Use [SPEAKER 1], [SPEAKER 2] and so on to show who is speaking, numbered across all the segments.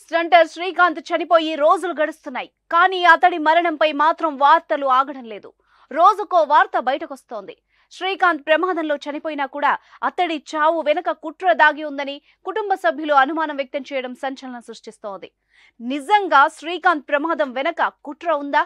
[SPEAKER 1] Stunter Srikanth చనిపోయి రోజులు గడుస్తున్నాయి. కానీ అతడి మరణంపై మాత్రం వార్తలు ఆగడం లేదు. రోజుకో వార్త బయటకొస్తోంది. శ్రీకాంత్ ప్రమాదంలో చనిపోయినా కూడా అతడి చావు వెనుక కుట్ర దాగి ఉందని కుటుంబ సభ్యులు అనుమానం వ్యక్తం చేయడం సంచలనం సృష్టిస్తోంది. నిజంగా శ్రీకాంత్ ప్రమాదం వెనుక కుట్ర ఉందా?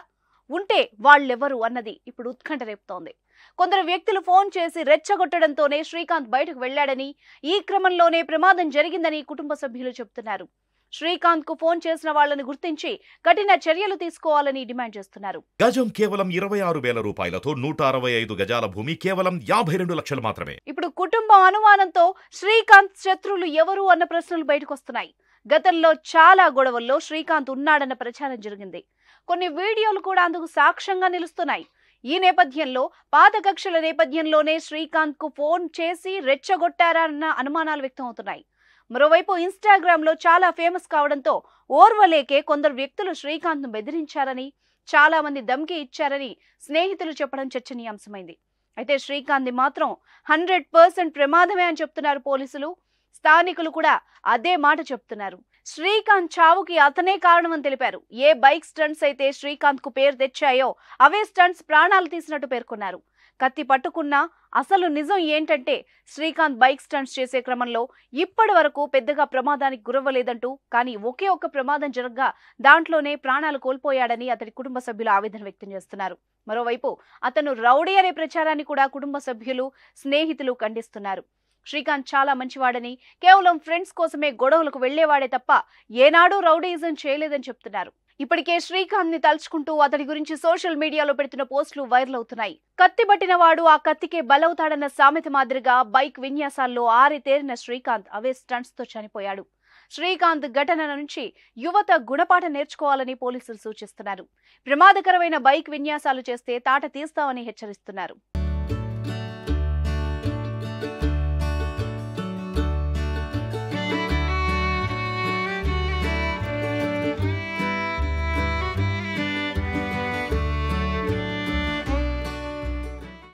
[SPEAKER 1] ఉంటే వాళ్ళెవరు అన్నది ఇప్పుడు ఉత్కంఠ రేపుతోంది. కొందరు వ్యక్తులు ఫోన్ చేసి రెచ్చగొట్టడంతోనే శ్రీకాంత్ బయటకు వెళ్లాడని, ఈ క్రమంలోనే ప్రమాదం జరిగిందని కుటుంబ సభ్యులు చెబుతున్నారు. శ్రీకాంత్ కు ఫోన్ చేసిన వాళ్లను గుర్తించి కఠిన చర్యలు తీసుకోవాలని డిమాండ్ చేస్తున్నారు.
[SPEAKER 2] గజం కేవలం 26,000 రూపాయలతో 165 గజాల భూమి కేవలం 52 లక్షలు మాత్రమే.
[SPEAKER 1] ఇప్పుడు కుటుంబం అనుమానంతో శ్రీకాంత్ శత్రువులు ఎవరు అన్న ప్రశ్నలు బయటకొస్తున్నాయి. గతంలో చాలా గొడవల్లో శ్రీకాంత్ ఉన్నాడన్న ప్రచారం జరిగింది. కొన్ని వీడియోలు కూడా అందుకు సాక్ష్యంగా నిలుస్తున్నాయి. ఈ నేపథ్యంలో పాత కక్షల నేపథ్యంలోనే శ్రీకాంత్ కు ఫోన్ చేసి రెచ్చగొట్టారా అన్న అనుమానాలు వ్యక్తం అవుతున్నాయి. మరోవైపు ఇన్స్టాగ్రామ్ లో చాలా ఫేమస్ కావడంతో ఓర్వలేకే కొందరు వ్యక్తులు శ్రీకాంత్ ను బెదిరించారని, చాలా మంది ధమ్కి ఇచ్చారని స్నేహితులు చెప్పడం చర్చనీయాంశమైంది. అయితే శ్రీకాంత్ మాత్రం 100% ప్రమాదమే అని చెప్తున్నారు పోలీసులు. స్థానికులు కూడా అదే మాట చెప్తున్నారు. శ్రీకాంత్ చావుకి అతనే కారణమని తెలిపారు. ఏ బైక్ స్టంట్స్ అయితే శ్రీకాంత్ కు పేరు తెచ్చాయో అవే స్టంట్స్ ప్రాణాలు తీసినట్టు పేర్కొన్నారు. కత్తి పట్టుకున్నా అసలు నిజం ఏంటంటే శ్రీకాంత్ బైక్ స్టంట్స్ చేసే క్రమంలో ఇప్పటి వరకు పెద్దగా ప్రమాదానికి గురవ్వలేదంటూ, కానీ ఒకే ఒక్క ప్రమాదం జరగగా దాంట్లోనే ప్రాణాలు కోల్పోయాడని అతడి కుటుంబ సభ్యులు ఆవేదన వ్యక్తం చేస్తున్నారు. మరోవైపు అతను రౌడీ అనే ప్రచారాన్ని కూడా కుటుంబ సభ్యులు, స్నేహితులు ఖండిస్తున్నారు. శ్రీకాంత్ చాలా మంచివాడని, కేవలం ఫ్రెండ్స్ కోసమే గొడవలకు వెళ్లేవాడే తప్ప ఏనాడూ రౌడీయిజం చేయలేదని చెప్తున్నారు. ఇప్పటికే శ్రీకాంత్ ని తలుచుకుంటూ అతడి గురించి సోషల్ మీడియాలో పెడుతున్న పోస్టులు వైరల్ అవుతున్నాయి. కత్తి పట్టిన వాడు ఆ కత్తికే బలవుతాడన్న సామెత మాదిరిగా బైక్ విన్యాసాల్లో ఆరితేరిన శ్రీకాంత్ అవే స్టంట్స్ తో చనిపోయాడు. శ్రీకాంత్ ఘటన నుంచి యువత గుణపాఠం నేర్చుకోవాలని పోలీసులు సూచిస్తున్నారు. ప్రమాదకరమైన బైక్ విన్యాసాలు చేస్తే తాట తీస్తామని హెచ్చరిస్తున్నారు.